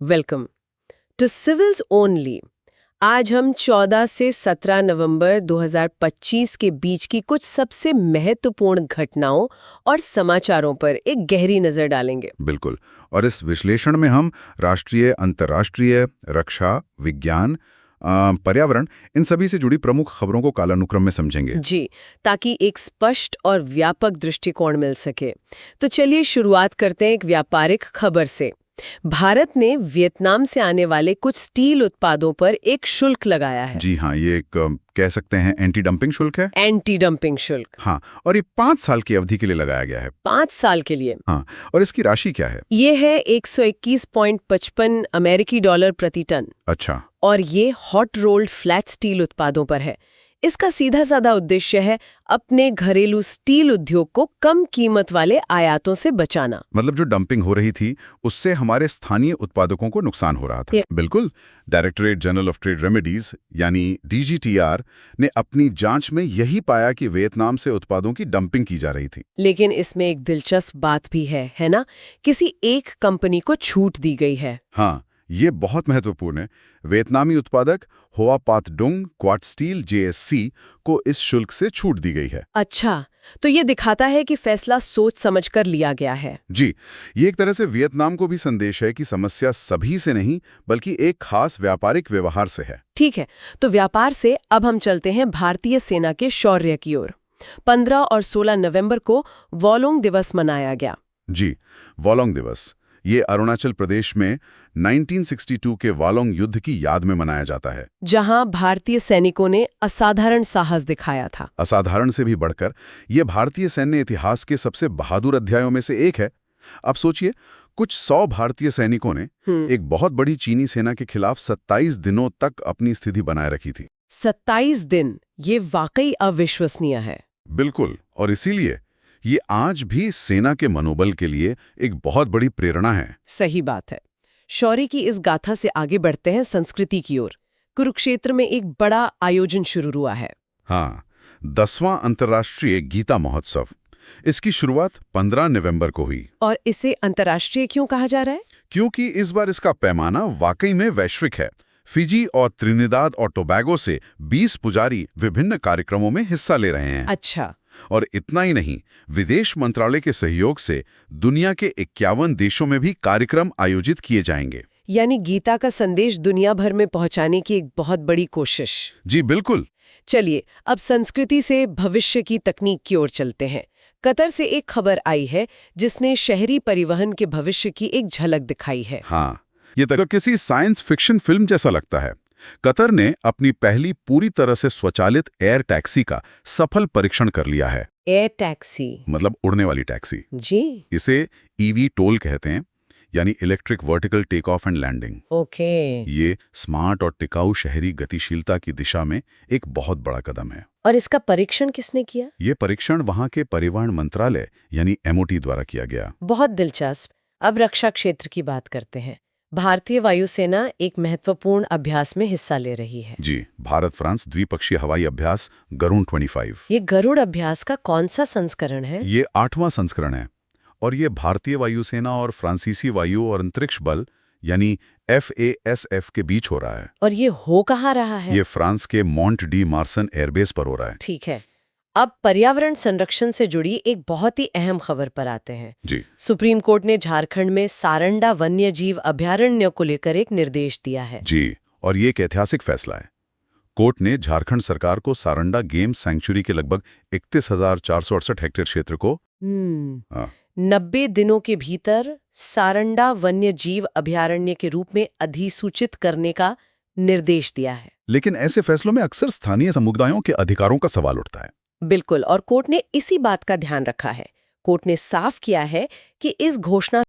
Welcome to civils only. आज हम 14 से 17 नवंबर 2025 के बीच की कुछ सबसे महत्वपूर्ण घटनाओं और समाचारों पर एक गहरी नजर डालेंगे। बिल्कुल। और इस विश्लेषण में हम राष्ट्रीय, अंतर्राष्ट्रीय, रक्षा, विज्ञान, पर्यावरण, इन सभी से जुड़ी प्रमुख खबरों को कालानुक्रम में समझेंगे। जी, ताकि एक स्पष्ट और व्यापक दृष्टिकोण मिल सके। तो चलिए शुरुआत करते हैं एक व्यापारिक खबर से। भारत ने वियतनाम से आने वाले कुछ स्टील उत्पादों पर एक शुल्क लगाया है। जी हाँ, ये एक कह सकते हैं एंटी डंपिंग शुल्क है। एंटी डंपिंग शुल्क। हाँ, और ये 5 साल की अवधि के लिए लगाया गया है। 5 साल के लिए। हाँ, और इसकी राशि क्या है? ये है 121.55 अमेरिकी डॉलर प्रति टन। अच्छा। और ये हॉट रोल्ड फ्लैट स्टील उत्पादों पर है। इसका सीधा साधा उद्देश्य है अपने घरेलू स्टील उद्योग को कम कीमत वाले आयातों से बचाना। मतलब जो डंपिंग हो रही थी उससे हमारे स्थानीय उत्पादकों को नुकसान हो रहा था। बिल्कुल। Directorate general of trade remedies यानी DGTR ने अपनी जांच में यही पाया कि वियतनाम से उत्पादों की डंपिंग की जा रही थी। लेकिन इसमें एक दिलचस्प बात भी है ना? किसी एक कंपनी को छूट दी गई है। हाँ, ये बहुत महत्वपूर्ण है। वियतनामी उत्पादक होआ पात डुंग क्वाट स्टील JSC को इस शुल्क से छूट दी गई है। अच्छा, तो ये दिखाता है कि फैसला सोच समझकर लिया गया है। जी, ये एक तरह से वियतनाम को भी संदेश है कि समस्या सभी से नहीं बल्कि एक खास व्यापारिक व्यवहार से है। ठीक है, तो व्यापार से अब हम चलते हैं भारतीय सेना के शौर्य की ओर। 15 और 16 नवंबर को वॉलोंग दिवस मनाया गया। जी, वॉलोंग दिवस ये अरुणाचल प्रदेश में 1962 के वॉलोंग युद्ध की याद में मनाया जाता है, जहां भारतीय सैनिकों ने असाधारण साहस दिखाया था। असाधारण से भी बढ़कर ये भारतीय सैन्य इतिहास के सबसे बहादुर अध्यायों में से एक है। अब सोचिए, कुछ 100 भारतीय सैनिकों ने एक बहुत बड़ी चीनी सेना के खिलाफ 27 दिनों तक अपनी स्थिति बनाए रखी थी। 27 दिन, ये वाकई अविश्वसनीय है। बिल्कुल, और इसीलिए ये आज भी सेना के मनोबल के लिए एक बहुत बड़ी प्रेरणा है। सही बात है। शौर्य की इस गाथा से आगे बढ़ते हैं संस्कृति की ओर। कुरुक्षेत्र में एक बड़ा आयोजन शुरू हुआ है। हाँ, 10वां अंतर्राष्ट्रीय गीता महोत्सव। इसकी शुरुआत 15 नवंबर को हुई। और इसे अंतर्राष्ट्रीय क्यों कहा जा रहा है? क्योंकि इस बार इसका पैमाना वाकई में वैश्विक है। फिजी और त्रिनिदाद और टोबैगो से 20 पुजारी विभिन्न कार्यक्रमों में हिस्सा ले रहे हैं। अच्छा। और इतना ही नहीं, विदेश मंत्रालय के सहयोग से दुनिया के 51 देशों में भी कार्यक्रम आयोजित किए जाएंगे। यानी गीता का संदेश दुनिया भर में पहुंचाने की एक बहुत बड़ी कोशिश। जी बिल्कुल। चलिए, अब संस्कृति से भविष्य की तकनीक की ओर चलते हैं। कतर से एक खबर आई है जिसने शहरी परिवहन के भविष्य की एक झलक दिखाई है। हाँ, ये तो किसी साइंस फिक्शन फिल्म जैसा लगता है। कतर ने अपनी पहली पूरी तरह से स्वचालित एयर टैक्सी का सफल परीक्षण कर लिया है। एयर टैक्सी मतलब उड़ने वाली टैक्सी। जी। इसे EV टोल कहते हैं, यानी electric vertical take off and landing. Okay. ये स्मार्ट और टिकाऊ शहरी गतिशीलता की दिशा में एक बहुत बड़ा कदम है। और इसका परीक्षण किसने किया? ये परीक्षण वहां के परिवहन मंत्रालय यानी MOT द्वारा किया गया। बहुत दिलचस्प। अब रक्षा क्षेत्र की बात करते हैं। भारतीय वायुसेना एक महत्वपूर्ण अभ्यास में हिस्सा ले रही है। जी, भारत फ्रांस द्विपक्षीय हवाई अभ्यास गरुड़ 25। ये गरुड़ अभ्यास का कौन सा संस्करण है? ये 8वां संस्करण है और ये भारतीय वायुसेना और फ्रांसीसी वायु और अंतरिक्ष बल यानी FASF के बीच हो रहा है। और ये हो कहाँ रहा है? ये फ्रांस के मॉन्ट डी मार्सन एयरबेस पर हो रहा है। ठीक है। अब पर्यावरण संरक्षण से जुड़ी एक बहुत ही अहम खबर पर आते हैं। जी। सुप्रीम कोर्ट ने झारखंड में सारंडा वन्य जीव अभयारण्य को लेकर एक निर्देश दिया है। जी, और ये एक ऐतिहासिक फैसला है। कोर्ट ने झारखंड सरकार को सारंडा गेम सैंक्चुरी के लगभग 31,468 हेक्टेयर क्षेत्र को 90 दिनों के भीतर सारंडा वन्य जीव अभयारण्य के रूप में अधिसूचित करने का निर्देश दिया है। लेकिन ऐसे फैसलों में अक्सर स्थानीय समुदायों के अधिकारों का सवाल उठता है। बिल्कुल, और कोर्ट ने इसी बात का ध्यान रखा है। कोर्ट ने साफ किया है कि इस घोषणा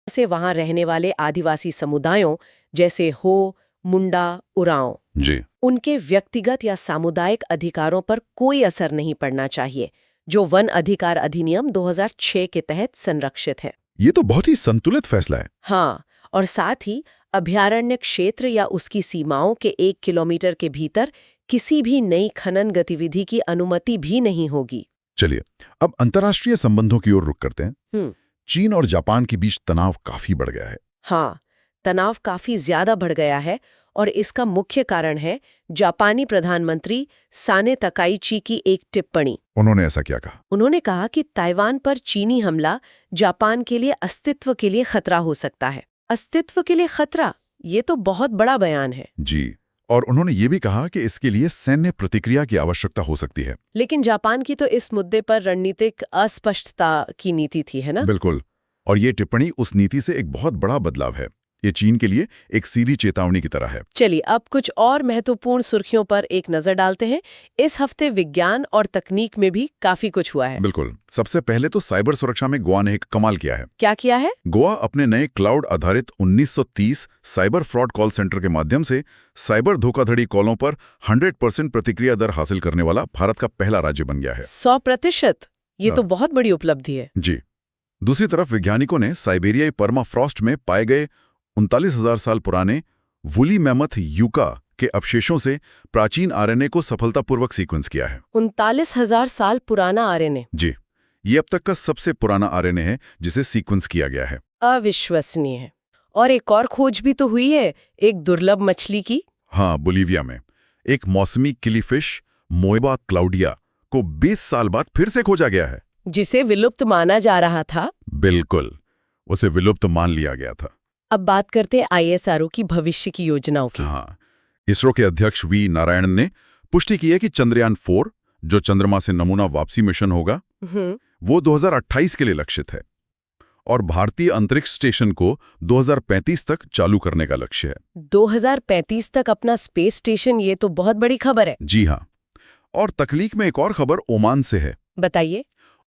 से वहां रहने वाले आदिवासी समुदायों जैसे हो, मुंडा, उरांव, जी, उनके व्यक्तिगत या सामुदायिक अधिकारों पर कोई असर नहीं पड़ना चाहिए, जो वन अधिकार अधिनियम 2006 के तहत संरक्षित है। ये तो बहुत ही संतुलित फैसला है। हाँ, और साथ ही अभयारण्य क्षेत्र या उसकी सीमाओं के 1 किलोमीटर के भीतर किसी भी नई खनन गतिविधि की अनुमति भी नहीं होगी। चलिए, अब अंतर्राष्ट्रीय संबंधों की ओर रुख करते हैं। चीन और जापान के बीच तनाव काफी बढ़ गया है। हाँ, तनाव काफी ज्यादा बढ़ गया है और इसका मुख्य कारण है जापानी प्रधानमंत्री साने तकाइची की एक टिप्पणी। उन्होंने ऐसा क्या कहा? उन्होंने कहा कि ताइवान पर चीनी हमला जापान के लिए अस्तित्व के लिए खतरा हो सकता है। अस्तित्व के लिए खतरा, ये तो बहुत बड़ा बयान है। जी, और उन्होंने ये भी कहा कि इसके लिए सैन्य प्रतिक्रिया की आवश्यकता हो सकती है। लेकिन जापान की तो इस मुद्दे पर रणनीतिक अस्पष्टता की नीति थी, है ना? बिल्कुल, और ये टिप्पणी उस नीति से एक बहुत बड़ा बदलाव है। ये चीन के लिए एक सीधी चेतावनी की तरह है। चलिए अब कुछ और महत्वपूर्ण सुर्खियों पर एक नजर डालते हैं। इस हफ्ते विज्ञान और तकनीक में भी काफी कुछ हुआ है। बिल्कुल, सबसे पहले तो साइबर सुरक्षा में गोवा ने एक कमाल किया है। क्या किया है? गोवा अपने नए क्लाउड आधारित 1930 साइबर फ्रॉड कॉल सेंटर के माध्यम से साइबर धोखाधड़ी कॉलों पर 100% प्रतिक्रिया दर हासिल करने वाला भारत का पहला राज्य बन गया है। 100%? ये तो बहुत बड़ी उपलब्धि है। जी। दूसरी तरफ वैज्ञानिकों ने साइबेरियाई परमाफ्रॉस्ट में पाए गए 39,000 साल पुराने वुली मैमथ यूका के अवशेषों से प्राचीन आरएनए को सफलतापूर्वक सीक्वेंस किया है। 39,000 साल पुराना आरएनए? जी, ये अब तक का सबसे पुराना आरएनए है जिसे सीक्वेंस किया गया है। अविश्वसनीय है। और एक और खोज भी तो हुई है, एक दुर्लभ मछली की। हाँ, बोलीविया में एक मौसमी किलीफिश मोएबा क्लाउडिया को 20 साल बाद फिर से खोजा गया है, जिसे विलुप्त माना जा रहा था। बिल्कुल, उसे विलुप्त मान लिया गया था। अब बात करते हैं ISRO की भविष्य की योजनाओं की। हाँ, इसरो के अध्यक्ष वी नारायणन ने पुष्टि की है कि चंद्रयान 4, जो चंद्रमा से नमूना वापसी मिशन होगा, वो 2028 के लिए लक्षित है और भारतीय अंतरिक्ष स्टेशन को 2035 तक चालू करने का लक्ष्य है। 2035 तक अपना स्पेस स्टेशन, ये तो बहुत बड़ी खबर है। जी हाँ, और तकनीक में एक और खबर ओमान से है। बताइए।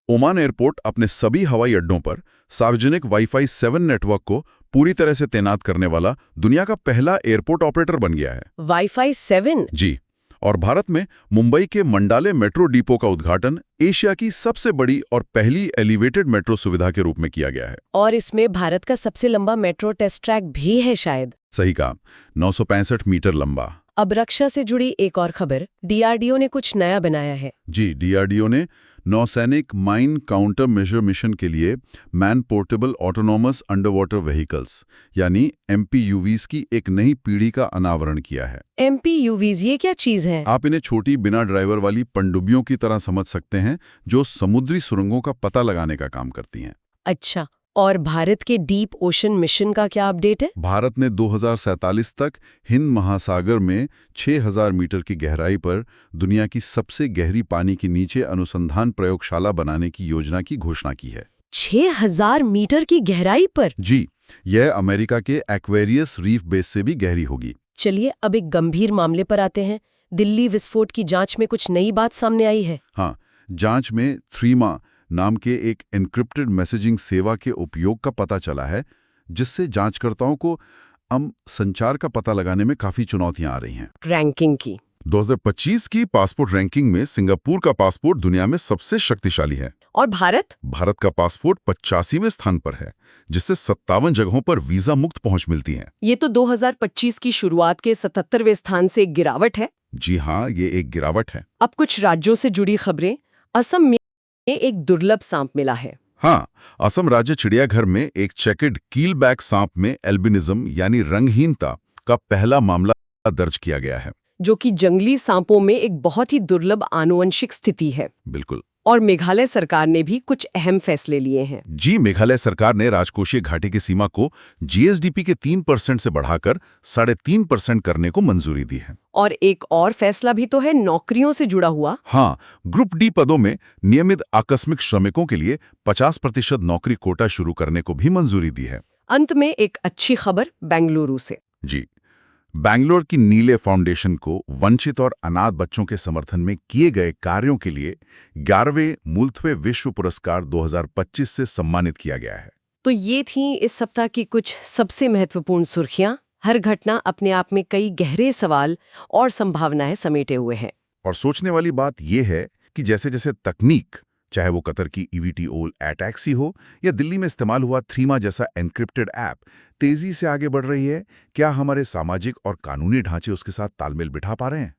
ओमान एयरपोर्ट अपने सभी हवाई अड्डों पर सार्वजनिक वाईफाई 7 नेटवर्क को पूरी तरह से तैनात करने वाला दुनिया का पहला एयरपोर्ट ऑपरेटर बन गया है। वाईफाई 7? जी, और भारत में मुंबई के मंडाले मेट्रो डिपो का उद्घाटन एशिया की सबसे बड़ी और पहली एलिवेटेड मेट्रो सुविधा के रूप में किया गया है। और इसमें भारत का सबसे लंबा मेट्रो टेस्ट ट्रैक भी है शायद। सही कहा, 965 मीटर लंबा। अब रक्षा से जुड़ी एक और खबर, DRDO ने कुछ नया बनाया है। जी, DRDO ने नौसैनिक माइन काउंटर मेजर मिशन के लिए man portable autonomous underwater vehicles यानी MPUVs की एक नई पीढ़ी का अनावरण किया है। MPUVs, ये क्या चीज है? आप इन्हें छोटी बिना ड्राइवर वाली पनडुब्बियों की तरह समझ सकते हैं, जो समुद्री सुरंगों का पता लगाने का काम करती हैं। अच्छा, और भारत के डीप ओशन मिशन का क्या अपडेट है? भारत ने 2047 तक हिंद महासागर में 6000 मीटर की गहराई पर दुनिया की सबसे गहरी पानी के नीचे अनुसंधान प्रयोगशाला बनाने की योजना की घोषणा की है। 6000 मीटर की गहराई पर? जी, यह अमेरिका के एक्वेरियस रीफ बेस से भी गहरी होगी। चलिए अब एक गंभीर मामले पर आते हैं। दिल्ली विस्फोट की जांच में कुछ नई बात सामने आई है। हाँ, जांच में थ्रीमा नाम के एक एन्क्रिप्टेड मैसेजिंग सेवा के उपयोग का पता चला है, जिससे जांचकर्ताओं को संचार का पता लगाने में काफी चुनौतियां आ रही हैं। रैंकिंग की 2025 की पासपोर्ट रैंकिंग में सिंगापुर का पासपोर्ट दुनिया में सबसे शक्तिशाली है। और भारत का पासपोर्ट 85वें स्थान पर है, जिससे 57 जगहों पर वीजा मुक्त पहुंच मिलती है। ये तो 2025 की शुरुआत के 77वें स्थान से एक गिरावट है। जी हाँ, ये एक गिरावट है। अब कुछ राज्यों से जुड़ी खबरें। असम में एक दुर्लभ सांप मिला है। हाँ, असम राज्य चिड़ियाघर में एक चेकेड कीलबैक सांप में एल्बिनिज्म यानी रंगहीनता का पहला मामला दर्ज किया गया है, जो कि जंगली सांपों में एक बहुत ही दुर्लभ आनुवंशिक स्थिति है। बिल्कुल। और मेघालय सरकार ने भी कुछ अहम फैसले लिए हैं। जी, मेघालय सरकार ने राजकोषीय घाटे की सीमा को GSDP के 3% से बढ़ाकर 3.5% करने को मंजूरी दी है। और एक और फैसला भी तो है नौकरियों से जुड़ा हुआ। हाँ, ग्रुप D पदों में नियमित आकस्मिक श्रमिकों के लिए 50% नौकरी कोटा शुरू करने को भी मंजूरी दी है। अंत में एक अच्छी खबर बेंगलुरु से। जी, बैंगलोर की नीले फाउंडेशन को वंचित और अनाथ बच्चों के समर्थन में किए गए कार्यों के लिए 11वें मूलत्वे विश्व पुरस्कार 2025 से सम्मानित किया गया है। तो ये थी इस सप्ताह की कुछ सबसे महत्वपूर्ण सुर्खियां। हर घटना अपने आप में कई गहरे सवाल और संभावनाएं समेटे हुए है। और सोचने वाली बात यह है कि जैसे जैसे तकनीक, चाहे वो कतर की EVTOL टैक्सी हो या दिल्ली में इस्तेमाल हुआ थ्रीमा जैसा एन्क्रिप्टेड ऐप, तेजी से आगे बढ़ रही है, क्या हमारे सामाजिक और कानूनी ढांचे उसके साथ तालमेल बिठा पा रहे हैं?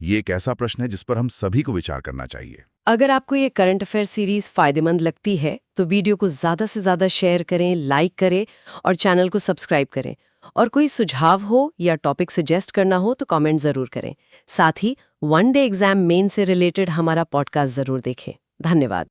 ये एक ऐसा प्रश्न है जिस पर हम सभी को विचार करना चाहिए। अगर आपको ये करंट अफेयर सीरीज फायदेमंद लगती है तो वीडियो को ज्यादा से ज्यादा शेयर करें, लाइक करें और चैनल को सब्सक्राइब करें। और कोई सुझाव हो या टॉपिक सजेस्ट करना हो तो कमेंट ज़रूर करें। साथ ही वन डे एग्जाम मेन से रिलेटेड हमारा पॉडकास्ट ज़रूर देखें। धन्यवाद।